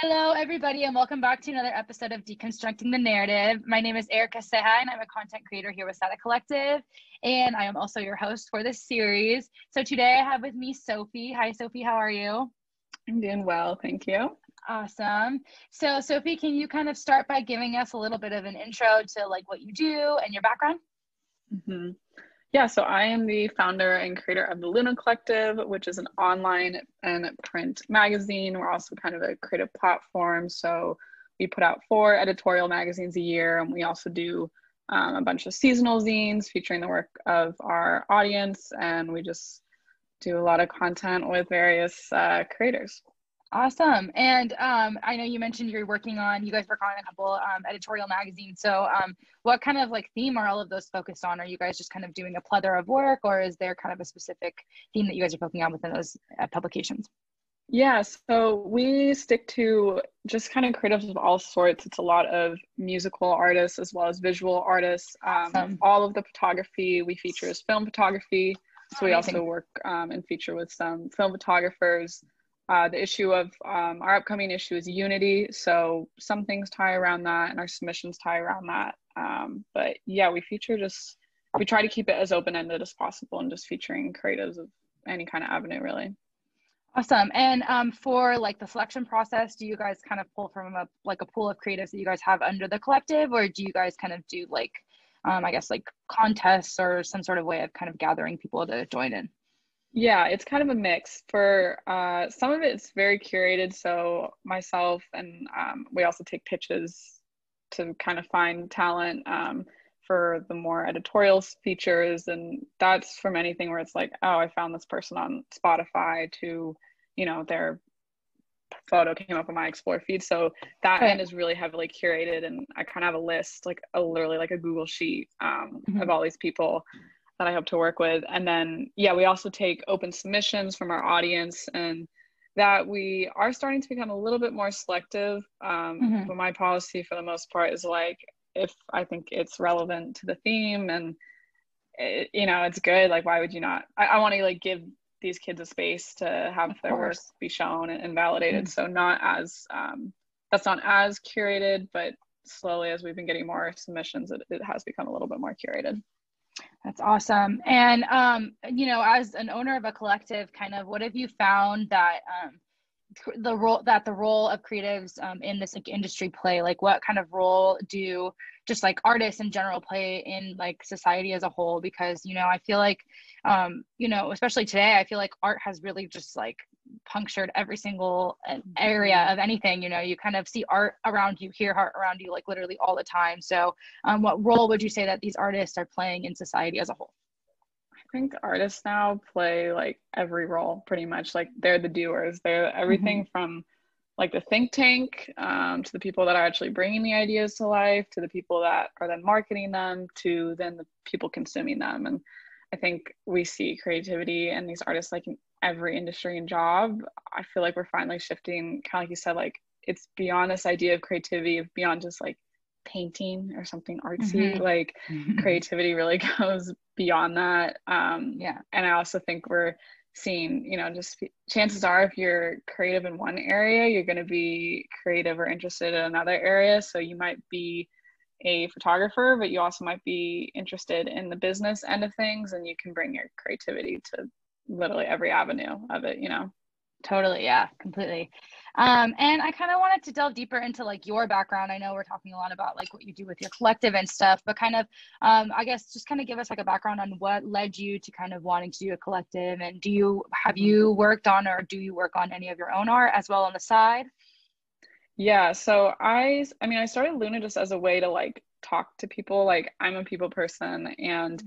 Hello, everybody, and welcome back to another episode of Deconstructing the Narrative. My name is Erica Seha, and I'm a content creator here with SADA Collective, and I am also your host for this series. So today I have with me Sophie. Hi, Sophie. How are you? I'm doing well, thank you. Awesome. So, Sophie, can you kind of start by giving us a little bit of an intro to like what you do and your background? Mm-hmm. Yeah, so I am the founder and creator of the SADA Collective, which is an online and print magazine. We're also kind of a creative platform. So we put out 4 editorial magazines a year, and we also do a bunch of seasonal zines featuring the work of our audience. And we just do a lot of content with various creators. Awesome. And I know you mentioned you guys work on a couple editorial magazines. So what kind of like theme are all of those focused on? Are you guys just kind of doing a plethora of work, or is there kind of a specific theme that you guys are focusing on within those publications? Yeah, so we stick to just kind of creatives of all sorts. It's a lot of musical artists as well as visual artists. Awesome. All of the photography we feature is film photography. So we Amazing. also work and feature with some film photographers. The issue of our upcoming issue is Unity. So some things tie around that and our submissions tie around that. But yeah, we try to keep it as open-ended as possible and just featuring creatives of any kind of avenue, really. Awesome. And for like the selection process, do you guys kind of pull from a pool of creatives that you guys have under the collective, or do you guys kind of do like, I guess like contests or some sort of way of kind of gathering people to join in? Yeah, it's kind of a mix. For some of it's very curated. So myself and we also take pitches to kind of find talent for the more editorial features. And that's from anything where it's like, oh, I found this person on Spotify to, their photo came up on my Explore feed. So that end is really heavily curated. And I kind of have a list, literally like a Google sheet of all these people that I hope to work with. And then, yeah, we also take open submissions from our audience, and that we are starting to become a little bit more selective. But my policy for the most part is like, if I think it's relevant to the theme and it's good, like, why would you not? I want to like give these kids a space to have their work be shown and validated. So not as, that's not as curated, but slowly as we've been getting more submissions, it has become a little bit more curated. That's awesome. And, as an owner of a collective, kind of what have you found that the role of creatives in this like industry play? Like what kind of role do just like artists in general play in like society as a whole? Because, I feel like, especially today, I feel like art has really just like punctured every single area of anything. You kind of see art around you, hear art around you, like literally all the time. So what role would you say that these artists are playing in society as a whole? I think artists now play like every role pretty much. Like they're the doers. They're everything from like the think tank to the people that are actually bringing the ideas to life, to the people that are then marketing them, to then the people consuming them. And I think we see creativity and these artists like in every industry and job. I feel like we're finally shifting, kind of like you said, like it's beyond this idea of creativity, beyond just like painting or something artsy. Like creativity really goes beyond that. And I also think we're seeing, just chances are if you're creative in one area, you're going to be creative or interested in another area. So you might be a photographer, but you also might be interested in the business end of things, and you can bring your creativity to literally every avenue of it, Totally. Yeah, completely. And I kind of wanted to delve deeper into like your background. I know we're talking a lot about like what you do with your collective and stuff, but kind of, I guess just kind of give us like a background on what led you to kind of wanting to do a collective, and have you worked on, or do you work on any of your own art as well on the side? Yeah, so I started Luna just as a way to like talk to people. Like I'm a people person, and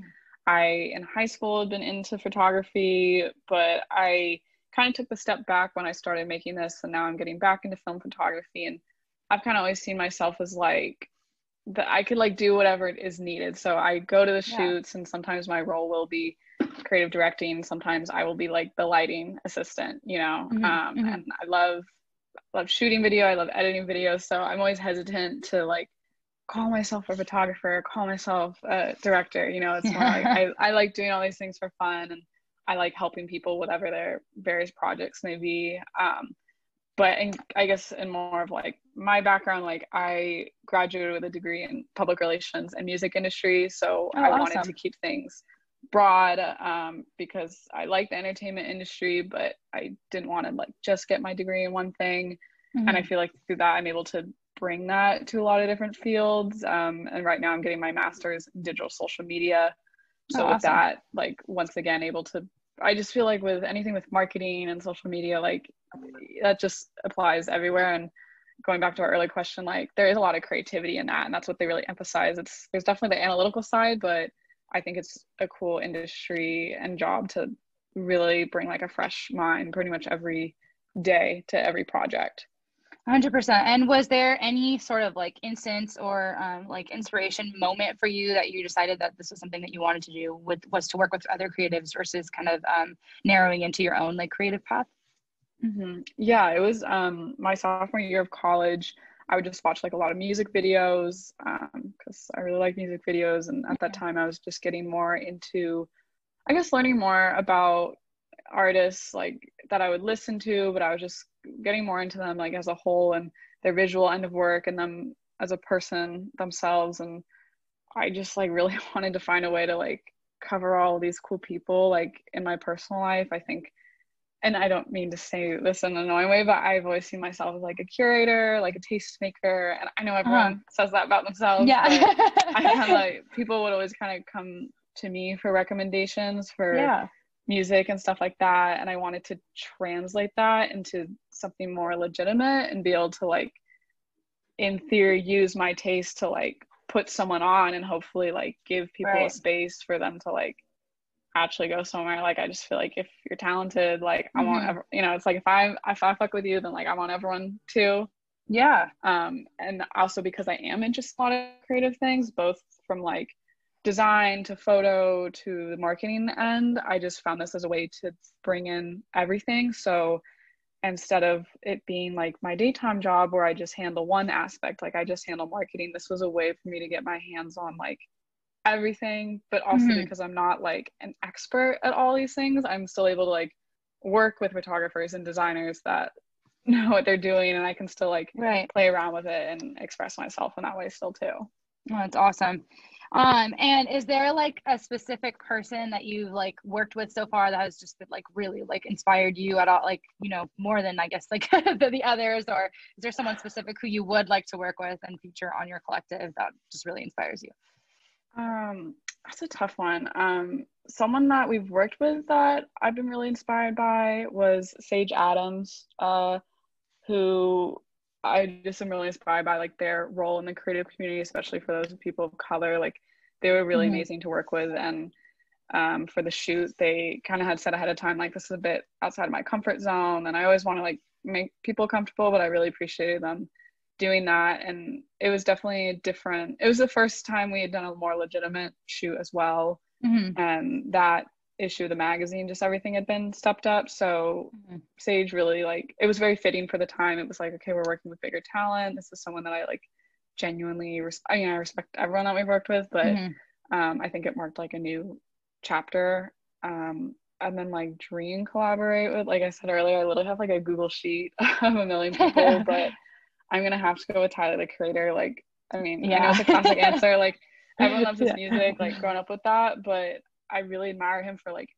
I in high school had been into photography, but I kind of took the step back when I started making this, and now I'm getting back into film photography. And I've kind of always seen myself as like that I could like do whatever is needed. So I go to the shoots, and sometimes my role will be creative directing, sometimes I will be like the lighting assistant, and I love shooting video, I love editing videos. So I'm always hesitant to like call myself a photographer, call myself a director. It's more like I like doing all these things for fun, and I like helping people, whatever their various projects may be. but I guess in more of like my background, like I graduated with a degree in public relations and music industry. So I wanted to keep things broad, because I like the entertainment industry, but I didn't want to like just get my degree in one thing. And I feel like through that, I'm able to bring that to a lot of different fields. And right now I'm getting my master's in digital social media. So with that, like, once again, able to, I just feel like with anything with marketing and social media, like that just applies everywhere. And going back to our earlier question, like there is a lot of creativity in that. And that's what they really emphasize. There's definitely the analytical side, but I think it's a cool industry and job to really bring like a fresh mind pretty much every day to every project. 100%. And was there any sort of like instance or like inspiration moment for you that you decided that this was something that you wanted to do, was to work with other creatives versus kind of narrowing into your own like creative path? Yeah, it was my sophomore year of college. I would just watch like a lot of music videos because I really like music videos. And at that time I was just getting more into, I guess, learning more about artists like that I would listen to, but I was just getting more into them like as a whole and their visual end of work and them as a person themselves. And I just like really wanted to find a way to like cover all of these cool people like in my personal life. I think, and I don't mean to say this in an annoying way, but I've always seen myself as like a curator, like a tastemaker. And I know everyone says that about themselves, but I kind of like, people would always kind of come to me for recommendations for music and stuff like that. And I wanted to translate that into something more legitimate and be able to like, in theory, use my taste to like put someone on and hopefully like give people a space for them to like actually go somewhere. Like I just feel like if you're talented, like I want it's like if I fuck with you, then like I want everyone to. And also because I am interested in a lot of creative things, both from like design to photo to the marketing end, I just found this as a way to bring in everything. So instead of it being like my daytime job where I just handle one aspect, like I just handle marketing, this was a way for me to get my hands on like everything, but also because I'm not like an expert at all these things, I'm still able to like work with photographers and designers that know what they're doing, and I can still like play around with it and express myself in that way still too. Oh, that's awesome. And is there like a specific person that you've like worked with so far that has just been like really like inspired you at all, like, you know, more than I guess like the others, or is there someone specific who you would like to work with and feature on your collective that just really inspires you? That's a tough one. Someone that we've worked with that I've been really inspired by was Sage Adams, who I just am really inspired by like their role in the creative community, especially for those people of color. Like they were really amazing to work with. And for the shoot, they kind of had said ahead of time, like, this is a bit outside of my comfort zone. And I always want to like make people comfortable, but I really appreciated them doing that. And it was definitely different. It was the first time we had done a more legitimate shoot as well. And that issue of the magazine, just everything had been stepped up. So Sage really like, it was very fitting for the time. It was like, okay, we're working with bigger talent. This is someone that I like genuinely I respect everyone that we've worked with, but I think it marked like a new chapter. And then like Dream collaborate with, like I said earlier, I literally have like a Google sheet of a million people, but I'm gonna have to go with Tyler the Creator. Like, I mean, I know it's a classic answer, like everyone loves his music, like growing up with that, but I really admire him for like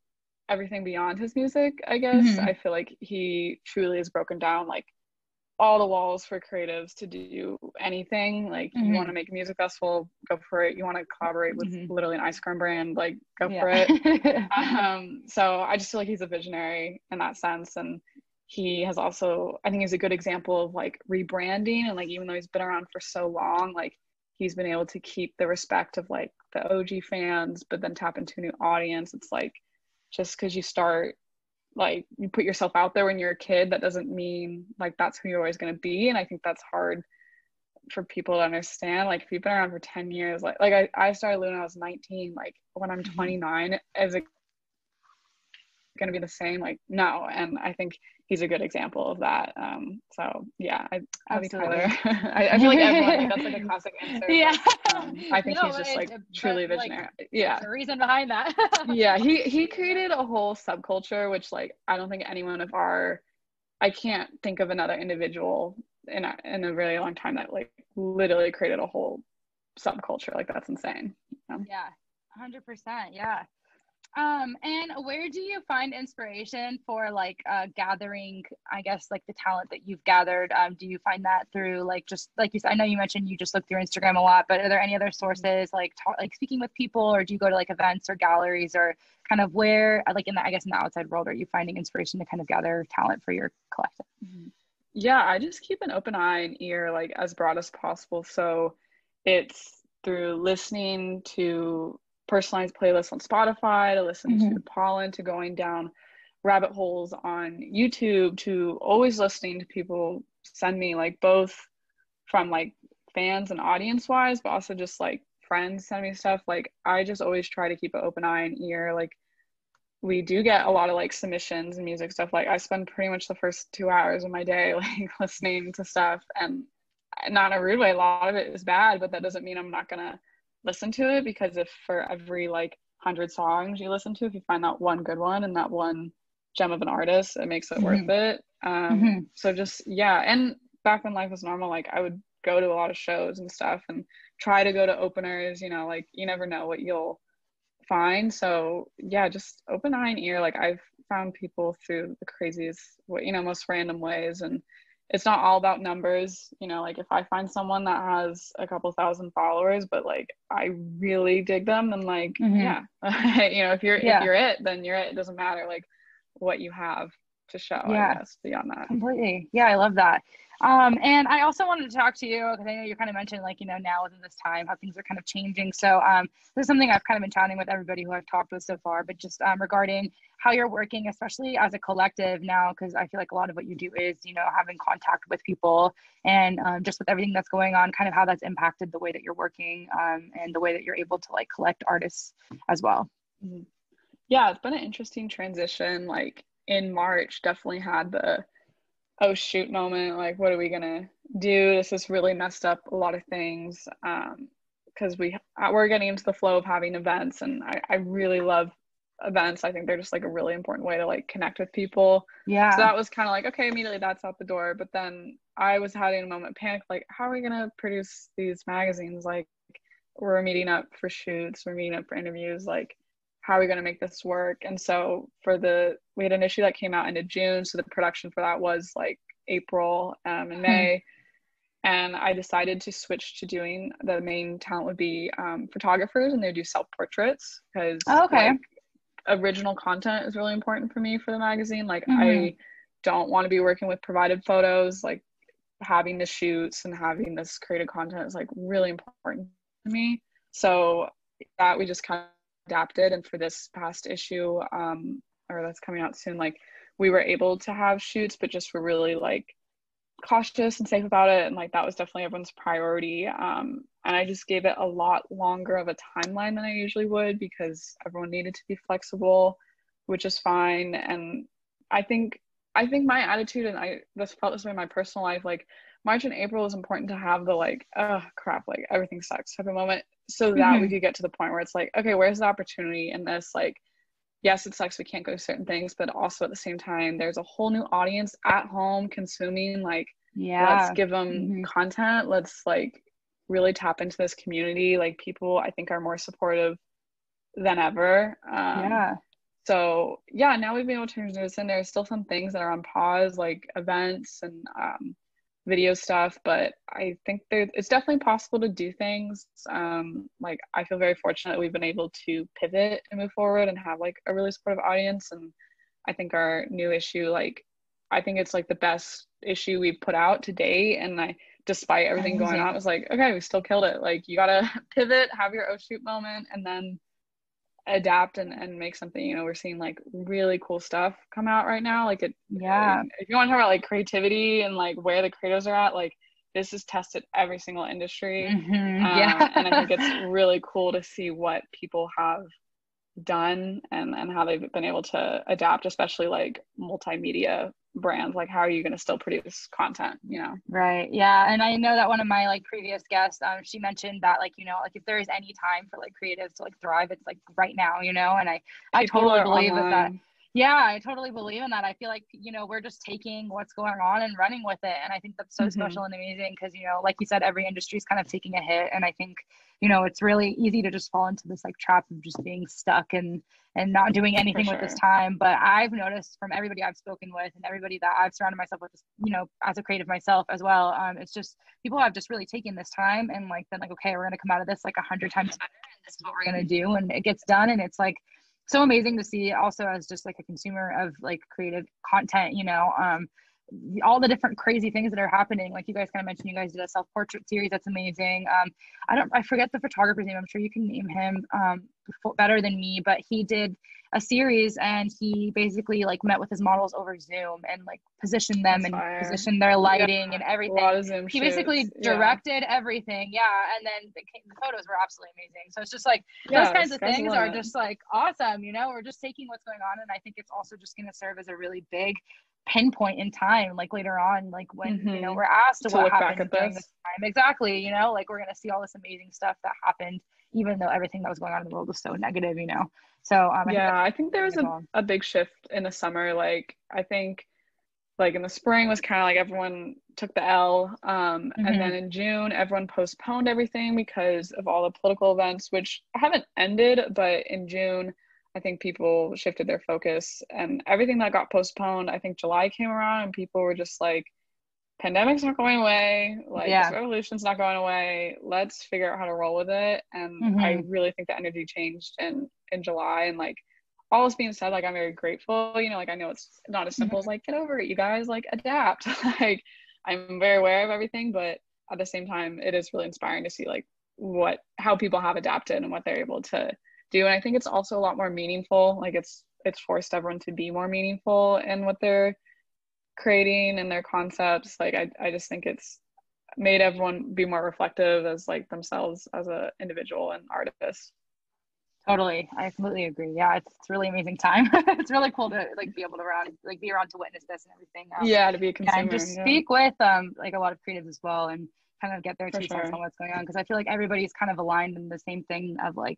everything beyond his music, I guess. I feel like he truly has broken down like all the walls for creatives to do anything. Like you want to make a music festival, go for it. You want to collaborate with literally an ice cream brand, like go for it. So I just feel like he's a visionary in that sense. And he has also, I think he's a good example of like rebranding, and like even though he's been around for so long, like he's been able to keep the respect of like the OG fans, but then tap into a new audience. It's like, just because you start, like you put yourself out there when you're a kid, that doesn't mean like that's who you're always going to be. And I think that's hard for people to understand. Like if you've been around for 10 years, like I started when I was 19, like when I'm 29, is it going to be the same? Like no. And I think he's a good example of that. So yeah, I'll be Tyler. I feel like everyone, like that's like a classic answer. But, I think he's just like truly visionary. Like, there's a reason behind that. Yeah, he created a whole subculture, which like I don't think anyone of our I can't think of another individual in a really long time that like literally created a whole subculture. Like that's insane. You know? Yeah, 100%. Yeah. And where do you find inspiration for like gathering, I guess, like the talent that you've gathered? Do you find that through like, just like you said, I know you mentioned you just look through Instagram a lot, but are there any other sources like like speaking with people, or do you go to like events or galleries, or kind of where, like in the, I guess in the outside world, are you finding inspiration to kind of gather talent for your collective? Yeah, I just keep an open eye and ear like as broad as possible. So it's through listening to personalized playlists on Spotify, to listen to Pollen, to going down rabbit holes on YouTube, to always listening to people send me like both from like fans and audience wise, but also just like friends send me stuff. Like I just always try to keep an open eye and ear. Like we do get a lot of like submissions and music stuff. Like I spend pretty much the first 2 hours of my day like listening to stuff, and not in a rude way, a lot of it is bad, but that doesn't mean I'm not gonna listen to it, because if for every like 100 songs you listen to, if you find that one good one and that one gem of an artist, it makes it worth it. So just yeah. And back when life was normal, like I would go to a lot of shows and stuff and try to go to openers, you know, like you never know what you'll find. So yeah, just open eye and ear. Like I've found people through the craziest, you know, most random ways, and it's not all about numbers, you know. Like if I find someone that has a couple thousand followers but like I really dig them, then like yeah, you know, if you're it, then you're it. It doesn't matter like what you have to show, I guess, beyond that. Completely. Yeah, I love that. And I also wanted to talk to you because I know you kind of mentioned like, you know, now within this time, how things are kind of changing. So this is something I've kind of been chatting with everybody who I've talked with so far, but just regarding how you're working, especially as a collective now, because I feel like a lot of what you do is, you know, having contact with people, and just with everything that's going on, kind of how that's impacted the way that you're working, and the way that you're able to like collect artists as well. Yeah, it's been an interesting transition. Like in March, definitely had the oh shoot moment, like what are we gonna do, this has really messed up a lot of things, because we're getting into the flow of having events, and I really love events. I think they're just like a really important way to like connect with people. So that was kind of like, okay, immediately that's out the door. But then I was having a moment of panic, like how are we gonna produce these magazines? Like we're meeting up for shoots, we're meeting up for interviews, like how are we going to make this work? And so we had an issue that came out into June, so the production for that was like April and May. And I decided to switch to doing, the main talent would be photographers, and they would do self-portraits, because like original content is really important for me for the magazine. Like I don't want to be working with provided photos. Like having the shoots and having this created content is like really important to me. So that we just kind of adapted, and for this past issue or that's coming out soon, like we were able to have shoots, but just were really like cautious and safe about it, and like that was definitely everyone's priority, and I just gave it a lot longer of a timeline than I usually would, because everyone needed to be flexible, which is fine. And I think my attitude, and I just felt this way in my personal life, like March and April is important to have the like, oh crap, like everything sucks type of moment, so that we could get to the point where it's like, okay, where's the opportunity in this? Like, yes, it sucks we can't go to certain things, but also at the same time, there's a whole new audience at home consuming. Like, let's give them content. Let's like really tap into this community. Like people, I think, are more supportive than ever. So yeah, now we've been able to turn this in. There's still some things that are on pause, like events and video stuff, but I think it's definitely possible to do things. Like I feel very fortunate that we've been able to pivot and move forward and have like a really supportive audience. And I think our new issue, like I think it's like the best issue we've put out to date, and despite everything going on, it was like, okay, we still killed it. Like you gotta pivot, have your oh shoot moment, and then adapt and make something. You know, we're seeing like really cool stuff come out right now. Like if you want to talk about like creativity and like where the creators are at, like this is tested every single industry. And I think it's really cool to see what people have done and how they've been able to adapt, especially like multimedia brands. Like how are you going to still produce content, you know? Right. Yeah. And I know that one of my like previous guests, she mentioned that like, you know, like if there is any time for like creatives to like thrive, it's like right now, you know. And I totally believe that Yeah, I totally believe in that. I feel like, we're just taking what's going on and running with it. And I think that's so special and amazing because, like you said, every industry is kind of taking a hit. And I think, it's really easy to just fall into this like trap of just being stuck and not doing anything with this time. But I've noticed from everybody I've spoken with and everybody that I've surrounded myself with, as a creative myself as well, it's just people have just really taken this time and like been like, okay, we're going to come out of this like 100 times better. And this is what we're going to do. And it gets done. And it's like, so amazing to see also as just like a consumer of like creative content, all the different crazy things that are happening. Like you guys kind of mentioned, you guys did a self-portrait series. That's amazing. I forget the photographer's name. I'm sure you can name him better than me, but he did a series and he basically like met with his models over Zoom and like positioned them and positioned their lighting and everything. A lot of Zoom he basically directed everything. Yeah. And then the photos were absolutely amazing. So it's just like those kinds of things are just like awesome. We're just taking what's going on. And I think it's also just going to serve as a really big pinpoint in time, like later on, like when, we're asked to what happened during this time. Exactly. Like we're going to see all this amazing stuff that happened, even though everything that was going on in the world was so negative, So I think there was a big shift in the summer. Like I think like in the spring was kind of like everyone took the L. And then in June, everyone postponed everything because of all the political events, which haven't ended, but in June, I think people shifted their focus and everything that got postponed. I think July came around and people were just like, pandemic's not going away, like this revolution's not going away, let's figure out how to roll with it. And I really think the energy changed in July. And like all this being said, like I'm very grateful, like I know it's not as simple as like get over it, you guys, like adapt. Like I'm very aware of everything, but at the same time it is really inspiring to see like how people have adapted and what they're able to do. And I think it's also a lot more meaningful. Like it's forced everyone to be more meaningful in what they're creating and their concepts. Like I just think it's made everyone be more reflective as like themselves as a individual and artist. Totally. I completely agree. Yeah, it's really amazing time. It's really cool to like be able to be around to witness this and everything. To be a consumer. And just speak with like a lot of creatives as well and kind of get their 2 cents on what's going on, because I feel like everybody's kind of aligned in the same thing of like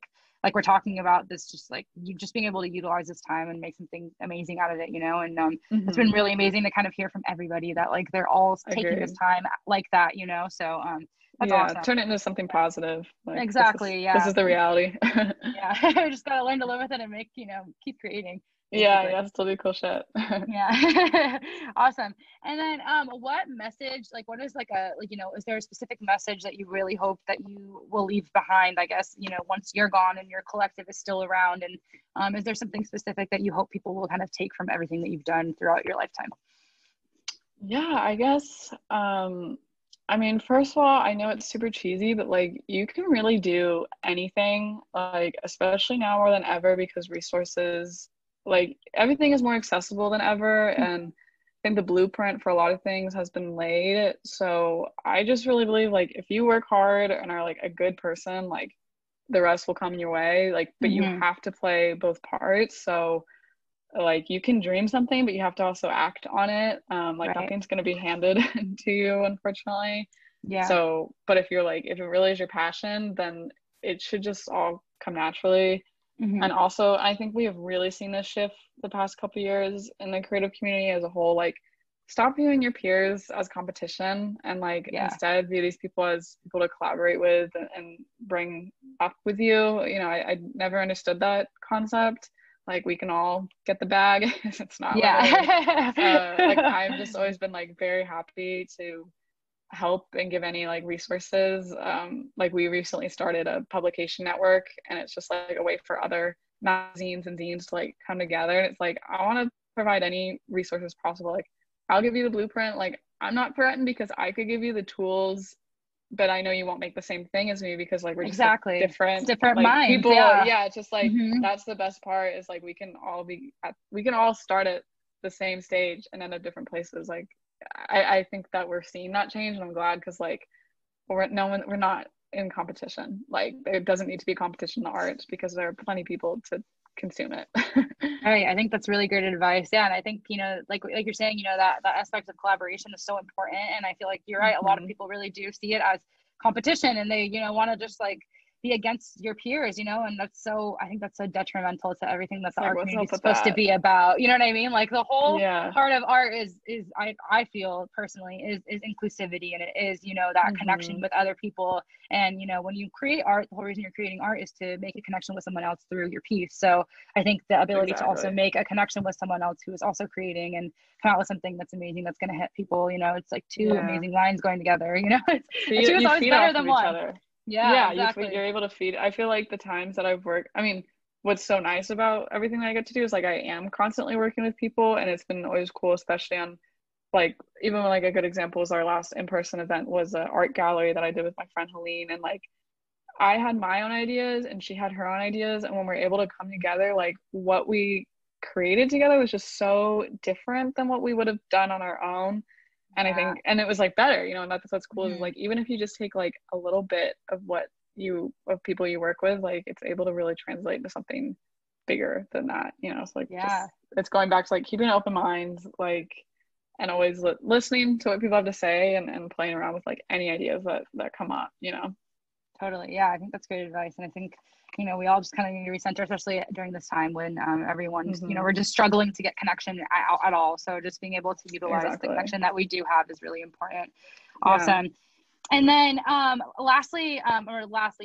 we're talking about this, just like you just being able to utilize this time and make something amazing out of it, and it's been really amazing to kind of hear from everybody that like they're all taking this time like that, so that's awesome. Turn it into something positive. Like, exactly. This is the reality. We just gotta learn to live with it and make, keep creating. Yeah, still do cool shit. Yeah. Awesome. And then what message, like what is like is there a specific message that you really hope that you will leave behind, I guess, once you're gone and your collective is still around? And is there something specific that you hope people will kind of take from everything that you've done throughout your lifetime? Yeah, I guess I mean, first of all, I know it's super cheesy, but like you can really do anything, like especially now more than ever, because resources, like everything is more accessible than ever. And I think the blueprint for a lot of things has been laid. So I just really believe like if you work hard and are like a good person, like the rest will come your way. Like, but you have to play both parts. So like you can dream something, but you have to also act on it. Like nothing's going to be handed to you, unfortunately. So, but if it really is your passion, then it should just all come naturally. And also I think we have really seen this shift the past couple of years in the creative community as a whole. Like stop viewing your peers as competition and like instead view these people as people to collaborate with and bring up with you. I never understood that concept. Like we can all get the bag. It's not like I've just always been like very happy to help and give any like resources. Like we recently started a publication network, and it's just like a way for other magazines and zines to like come together. And it's like I want to provide any resources possible. Like I'll give you the blueprint. Like I'm not threatened because I could give you the tools, but I know you won't make the same thing as me because like we're just like, different like, minds. People. Yeah, it's just like that's the best part is like we can all start at the same stage and end up different places. Like I think that we're seeing that change, and I'm glad because like we're not in competition. Like there doesn't need to be competition in the arts because there are plenty of people to consume it. Right. I think that's really great advice. Yeah. And I think, like you're saying, that aspect of collaboration is so important. And I feel like you're right. A lot of people really do see it as competition, and they, want to just like, be against your peers, you know, and I think that's so detrimental to everything that the like, art what's community up is with supposed to that? be about. You know what I mean? Like the whole Yeah. part of art is I feel personally is inclusivity, and it is, you know, that connection with other people. And, you know, when you create art, the whole reason you're creating art is to make a connection with someone else through your piece. So I think the ability to also make a connection with someone else who is also creating and come out with something that's amazing, that's going to hit people, you know, it's like two amazing lines going together, you know. It's two is always better than one. Other. Yeah, exactly. You're able to feed. I feel like the times that I've worked, I mean, what's so nice about everything that I get to do is like I am constantly working with people, and it's been always cool, especially on like, even like a good example is our last in-person event was an art gallery that I did with my friend Helene, and like I had my own ideas and she had her own ideas, and when we're able to come together, like what we created together was just so different than what we would have done on our own. And I think, and it was like better, you know, and that's what's cool is like, even if you just take like a little bit of of people you work with, like it's able to really translate into something bigger than that, you know. It's like, just, it's going back to like keeping an open mind, like, and always listening to what people have to say, and playing around with like any ideas that come up, you know. Totally. Yeah, I think that's great advice. And I think, you know, we all just kind of need to recenter, especially during this time when everyone's, you know, we're just struggling to get connection at all. So just being able to utilize the connection that we do have is really important. Awesome. And then lastly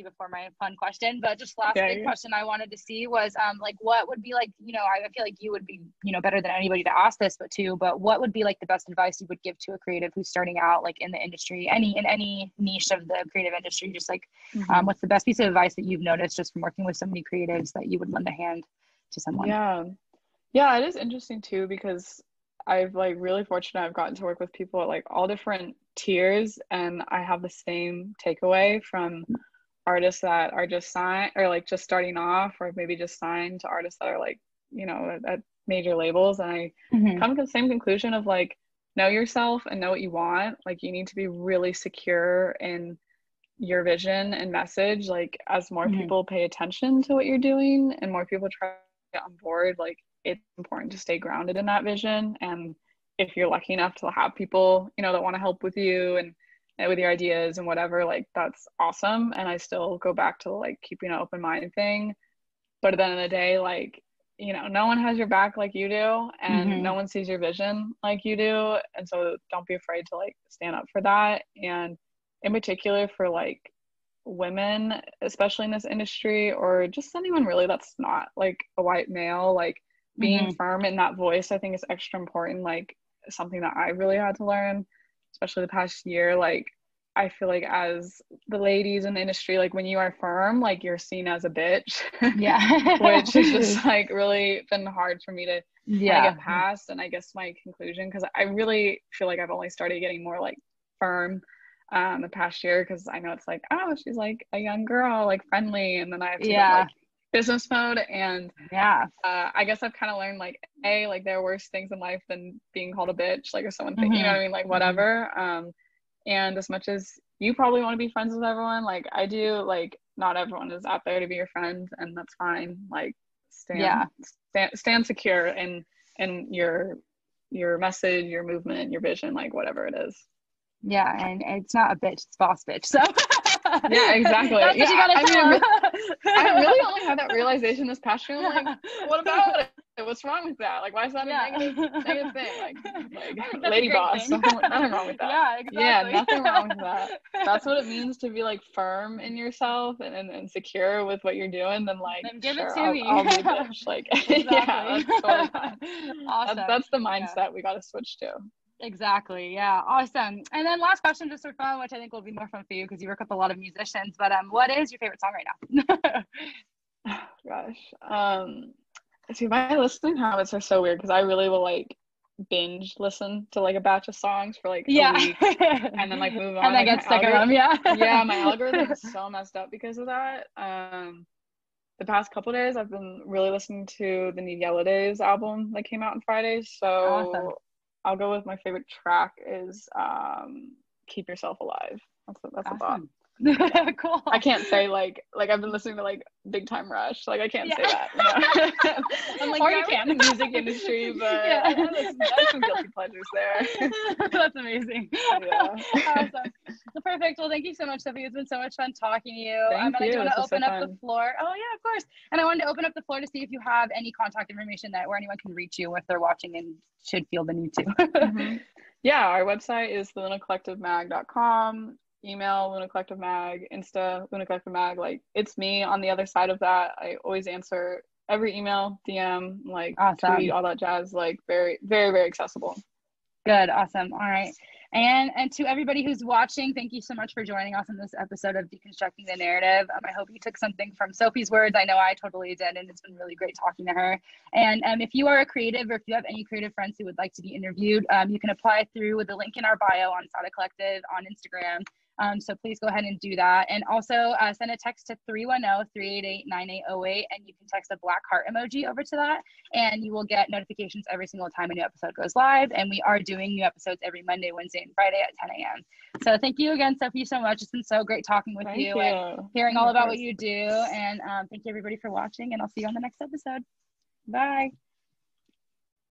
before my fun question, but just last big question I wanted to see was like what would be like, you know, I feel like you would be, you know, better than anybody to ask this, but what would be like the best advice you would give to a creative who's starting out like in the industry, in any niche of the creative industry, just like what's the best piece of advice that you've noticed just from working with so many creatives that you would lend a hand to someone? Yeah, it is interesting too, because I've like really fortunate I've gotten to work with people at like all different tiers, and I have the same takeaway from artists that are just signed or like just starting off, or maybe just signed, to artists that are like, you know, at major labels. And I come to the same conclusion of like, know yourself and know what you want. Like you need to be really secure in your vision and message. Like as more people pay attention to what you're doing and more people try to get on board, like it's important to stay grounded in that vision. And if you're lucky enough to have people, you know, that want to help with you and with your ideas and whatever, like that's awesome. And I still go back to like keeping an open mind thing. But at the end of the day, like, you know, no one has your back like you do, and no one sees your vision like you do. And so don't be afraid to like stand up for that. And in particular for like women, especially in this industry, or just anyone really that's not like a white male, like being firm in that voice, I think is extra important. Like something that I really had to learn, especially the past year. Like I feel like as the ladies in the industry, like when you are firm, like you're seen as a bitch, which is just like really been hard for me to get past. And I guess my conclusion, because I really feel like I've only started getting more like firm the past year, because I know it's like, oh, she's like a young girl, like friendly, and then I have to go like business mode. And I guess I've kind of learned like like there are worse things in life than being called a bitch, like, or someone think, you know what I mean, like whatever. And as much as you probably want to be friends with everyone, like I do, like not everyone is out there to be your friend, and that's fine. Like stand secure in your message, your movement, your vision, like whatever it is. And it's not a bitch, it's boss bitch. So yeah, exactly. That's what you gotta tell her. I really only had that realization this past year. I'm like, what about it? What's wrong with that? Like, why is that a negative thing? Like lady boss. Nothing wrong with that. Yeah, exactly. Yeah, nothing wrong with that. That's what it means to be like firm in yourself and secure with what you're doing. Then like, then give sure, it to me. I'll be a bitch. Like, exactly. Yeah, that's totally fine. Awesome. That's the mindset we got to switch to. Exactly. Yeah. Awesome. And then last question, just for fun, which I think will be more fun for you because you work with a lot of musicians, but what is your favorite song right now? Gosh. See, my listening habits are so weird because I really will like binge listen to like a batch of songs for like a week and then like move on. And then get sick of them. Yeah, my algorithm is so messed up because of that. The past couple days I've been really listening to the Need Yellow Days album that came out on Friday. So awesome. I'll go with my favorite track is Keep Yourself Alive. That's awesome. A thought. Yeah. Cool. I can't say like I've been listening to like Big Time Rush. Like I can't say that. You know? I'm like, or you can in the music industry, but there's some guilty pleasures there. That's amazing. Yeah. Awesome. Perfect. Well, thank you so much, Sophie. It's been so much fun talking to you. Thank And I you. do want This to was so open up the fun. floor. Oh yeah, of course. And I wanted to open up the floor to see if you have any contact information that where anyone can reach you if they're watching and should feel the need to. Yeah, our website is thelunacollectivemag.com. Email Luna Collective Mag, Insta Luna Collective Mag. Like, it's me on the other side of that. I always answer every email, DM, like Awesome. tweet, all that jazz. Like, very, very, very accessible. Good. Awesome. All right. And to everybody who's watching, thank you so much for joining us in this episode of Deconstructing the Narrative. I hope you took something from Sophie's words. I know I totally did, and it's been really great talking to her. And if you are a creative, or if you have any creative friends who would like to be interviewed, you can apply through with the link in our bio on SADA Collective on Instagram. So please go ahead and do that. And also send a text to 310-388-9808, and you can text a black heart emoji over to that, and you will get notifications every single time a new episode goes live. And we are doing new episodes every Monday, Wednesday, and Friday at 10 a.m. So thank you again, Sophie, so much. It's been so great talking with you and hearing all about what you do. And thank you everybody for watching, and I'll see you on the next episode. Bye.